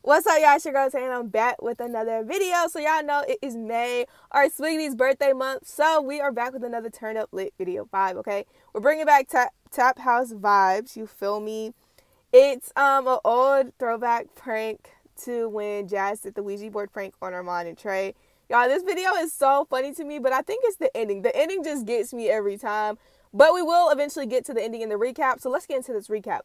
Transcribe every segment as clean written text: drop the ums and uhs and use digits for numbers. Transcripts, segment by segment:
What's up, y'all? It's your girl Trey, and I'm back with another video. So y'all know it is May, our Sweetie's birthday month. So we are back with another Turn Up Lit video vibe, okay? We're bringing back Tap House vibes, you feel me? It's an old throwback prank to when Jazz did the Ouija board prank on Armon and Trey. Y'all, this video is so funny to me, but I think it's the ending. The ending just gets me every time. But we will eventually get to the ending in the recap. So let's get into this recap.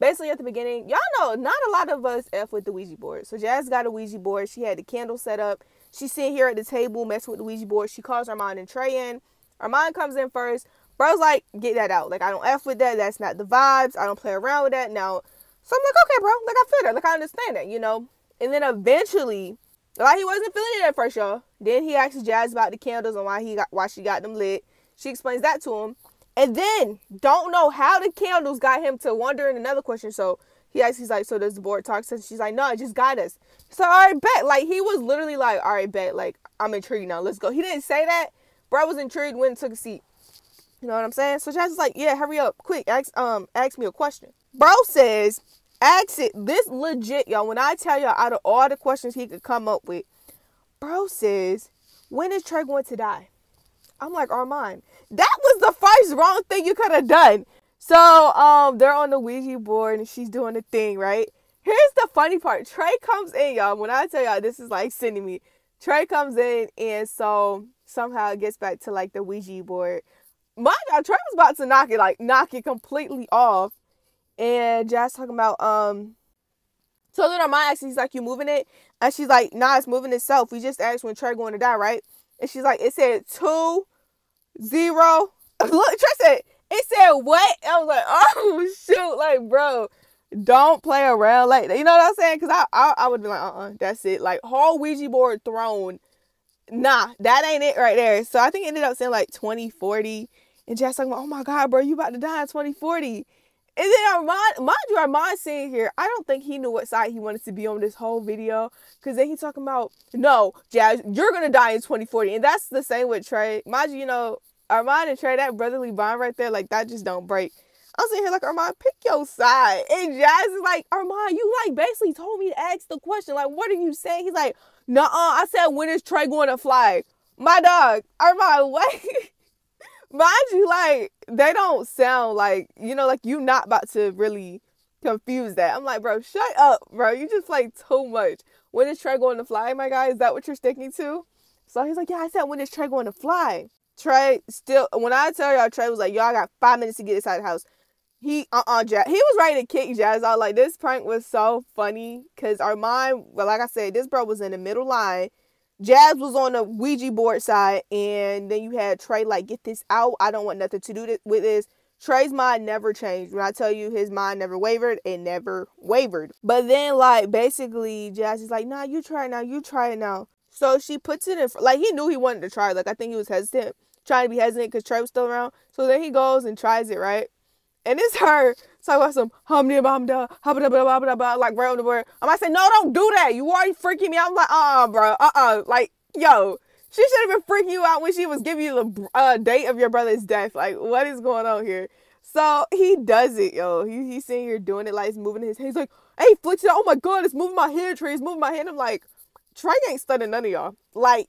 Basically, at the beginning, y'all know not a lot of us F with the Ouija board. So Jazz got a Ouija board. She had the candle set up. She's sitting here at the table messing with the Ouija board. She calls Armon and Trey in. Armon comes in first. Bro's like, get that out. Like, I don't F with that. That's not the vibes. I don't play around with that. Now, so I'm like, okay, bro. Like, I feel that. Like, I understand that, you know. And then eventually, like, he wasn't feeling it at first, y'all. Then he asks Jazz about the candles and why she got them lit. She explains that to him. And then, don't know how the candles got him to wondering another question. So, he's like, so does the board talk to us? She's like, no, it just got us. So, all right, bet. Like, he was literally like, all right, bet. Like, I'm intrigued now. Let's go. He didn't say that. Bro was intrigued, went and took a seat. You know what I'm saying? So, Jazz is like, yeah, hurry up. Quick, ask me a question. Bro says, ask it. This legit, y'all. When I tell y'all, out of all the questions he could come up with, bro says, when is Trey going to die? I'm like, Armon, that was the first wrong thing you could have done. So, they're on the Ouija board and she's doing the thing, right? Here's the funny part. Trey comes in, y'all. When I tell y'all, this is like sending me. Trey comes in and so somehow it gets back to like the Ouija board. Mind y'all, Trey was about to knock it completely off. And Jazz talking about, so then Armon asks, he's like, you moving it? And she's like, nah, it's moving itself. We just asked when Trey going to die, right? And she's like, it said 2-0. Look, Trey said, it said what? I was like, oh, shoot. Like, bro, don't play around like that. You know what I'm saying? Because I would be like, that's it. Like, whole Ouija board thrown. Nah, that ain't it right there. So I think it ended up saying like 2040. And Jazz talking about, oh my God, bro, you about to die in 2040. And then Armon sitting here, I don't think he knew what side he wanted to be on this whole video. Because then he talking about, no, Jazz, you're going to die in 2040. And that's the same with Trey. Mind you, you know, Armon and Trey, that brotherly bond right there, like, that just don't break. I'm sitting here like, Armon, pick your side. And Jazz is like, Armon, you, like, basically told me to ask the question. Like, what are you saying? He's like, nuh-uh, I said, when is Trey going to fly? My dog, Armon, what? Mind you, like, they don't sound like, you know, like, you not about to really confuse that. I'm like, bro, shut up, bro. You just play too much. When is Trey going to fly, my guy? Is that what you're sticking to? So he's like, yeah, I said, when is Trey going to fly? Trey still, when I tell y'all, Trey was like, yo, I got 5 minutes to get inside the house. Jazz, he was ready to kick Jazz out. Like, this prank was so funny because Armon, well, like I said, this bro was in the middle line. Jazz was on the Ouija board side, and then you had Trey like, get this out. I don't want nothing to do with this. Trey's mind never changed. When I tell you his mind never wavered, it never wavered. But then, like, basically, Jazz is like, nah, you try it now. You try it now. So she puts it in, like, he knew he wanted to try it. Like, I think he was hesitant, trying to be hesitant because Trey was still around. So then he goes and tries it, right? And it's her talking about some like right on the board. I might say, no, don't do that. You already freaking me out. I'm like, bro, like, yo, she should have been freaking you out when she was giving you the date of your brother's death. Like, what is going on here? So he does it, yo. He's sitting here doing it like he's moving his hand. He's like, hey, flicks it out. Oh my God, it's moving my hand, Trey. It's moving my hand. I'm like, Trey ain't studying none of y'all. Like,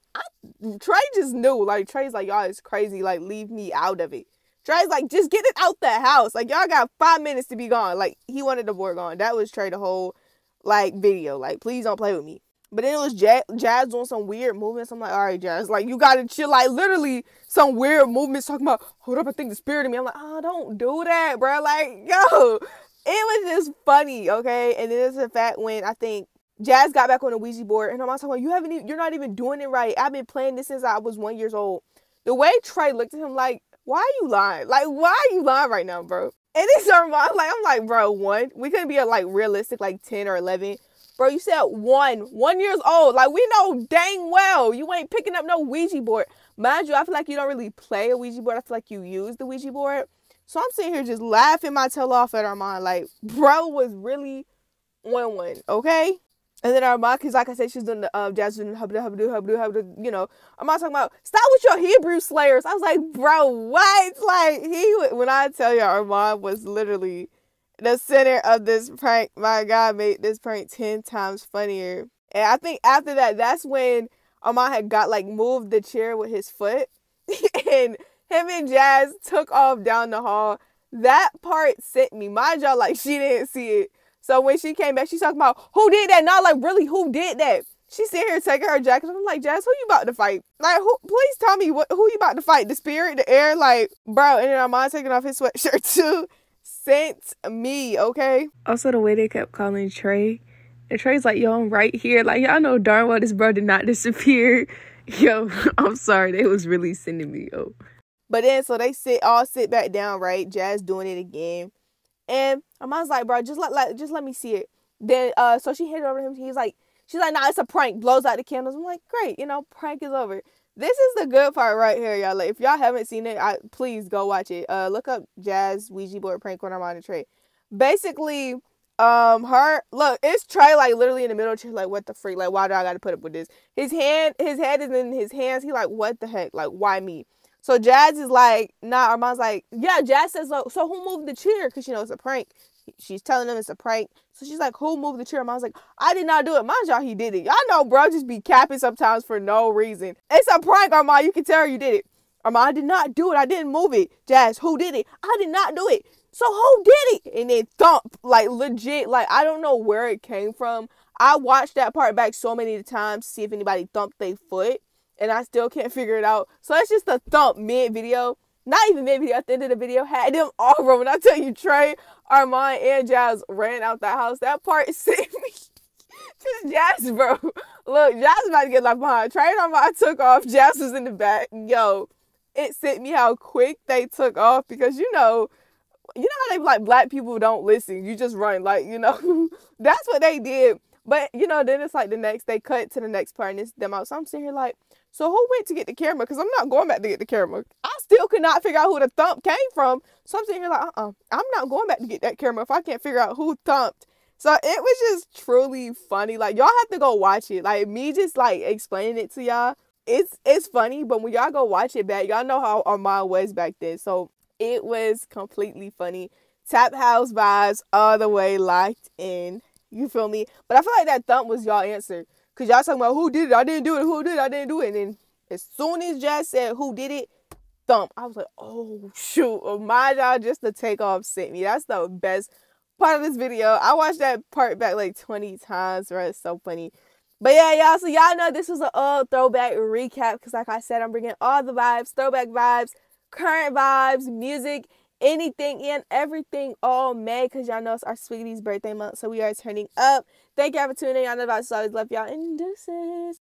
Trey just knew. Like, Trey's like, y'all is crazy. Like, leave me out of it. Trey's like, just get it out the house. Like, y'all got 5 minutes to be gone. Like, he wanted the board gone. That was Trey the whole, like, video. Like, please don't play with me. But then it was Jazz doing some weird movements. I'm like, all right, Jazz. Like, you got to chill. Like, literally some weird movements talking about, hold up, I think the spirit of me. I'm like, don't do that, bro. Like, yo. It was just funny, okay? And then there's the fact when I think Jazz got back on the Ouija board. And I'm talking about, you're not even doing it right. I've been playing this since I was 1 year old. The way Trey looked at him like, why are you lying? Like, why are you lying right now, bro? And it's Armon. I'm like, bro, 1. We couldn't be like realistic, like 10 or 11. Bro, you said 1 year old. Like, we know dang well you ain't picking up no Ouija board. Mind you, I feel like you don't really play a Ouija board. I feel like you use the Ouija board. So I'm sitting here just laughing my tail off at Armon. Like, bro was really on one, okay? And then Armon, because like I said, she's doing the Jazz doing you know. Armon talking about, stop with your Hebrew slayers. I was like, bro, what? Like, when I tell you, Armon was literally the center of this prank. My God made this prank 10 times funnier. And I think after that, that's when Armon had got like moved the chair with his foot. And him and Jazz took off down the hall. That part sent me. Mind y'all, like she didn't see it. So when she came back, she's talking about who did that? Not like really who did that. She's sitting here taking her jacket. I'm like, Jazz, who you about to fight? Like, please tell me who you about to fight? The spirit, the air, like, bro. And then Armon taking off his sweatshirt too. Sent me, okay? Also, the way they kept calling Trey. And Trey's like, yo, I'm right here. Like, y'all know darn well this bro did not disappear. Yo, I'm sorry. They was really sending me, yo. But then, so they all sit back down, right? Jazz doing it again. And Armon's like, bro, just let me see it. Then, so she handed over to him. She's like, nah, it's a prank. Blows out the candles. I'm like, great, prank is over. This is the good part right here, y'all. Like, if y'all haven't seen it, please go watch it. Look up Jazz Ouija board prank on Armon and Trey. Basically, look, it's Trey like literally in the middle. She's like, what the freak? Like, why do I gotta put up with this? His head is in his hands. He like, what the heck? Like, why me? So Jazz is like, nah. Armon's like, yeah. Jazz says, so who moved the chair? Because it's a prank. She's telling them it's a prank. So she's like, who moved the chair? Armon's like, I did not do it. Mind y'all, he did it. Y'all know bro just be capping sometimes for no reason. It's a prank, Armon. You can tell her you did it. Armon, I did not do it. I didn't move it. Jazz, who did it? I did not do it. So who did it? And then thump, like legit, like I don't know where it came from. I watched that part back so many times to see if anybody thumped their foot. And I still can't figure it out. So it's just a thump mid-video. Not even mid-video. At the end of the video, had them all run. When I tell you, Trey, Armon, and Jazz ran out the house. That part sent me to Jazz, bro. Look, Jazz was about to get left behind. Trey and Armon took off. Jazz was in the back. Yo, it sent me how quick they took off. Because, you know how they like black people don't listen. You just run. Like, that's what they did. But, then it's like they cut to the next part and it's them out. So I'm sitting here like, so who went to get the camera? Because I'm not going back to get the camera. I still could not figure out who the thump came from. So I'm sitting here like, I'm not going back to get that camera if I can't figure out who thumped. So it was just truly funny. Like, y'all have to go watch it. Like, me just, like, explaining it to y'all, it's funny. But when y'all go watch it back, y'all know how Armon was back then. So it was completely funny. Tap House vibes all the way locked in. You feel me? But I feel like that thump was y'all answer. Because y'all talking about who did it, I didn't do it, who did it, I didn't do it. And then as soon as Jazz said who did it, thump. I was like, oh, shoot. Oh, my y'all, just the takeoff sent me. That's the best part of this video. I watched that part back like 20 times, right? It's so funny. But yeah, y'all, so y'all know this was an old throwback recap. Because like I said, I'm bringing all the vibes, throwback vibes, current vibes, music, anything and everything all May, because y'all know it's our sweetie's birthday month, so we are turning up. Thank y'all for tuning in. Y'all know about to always love y'all in deuces.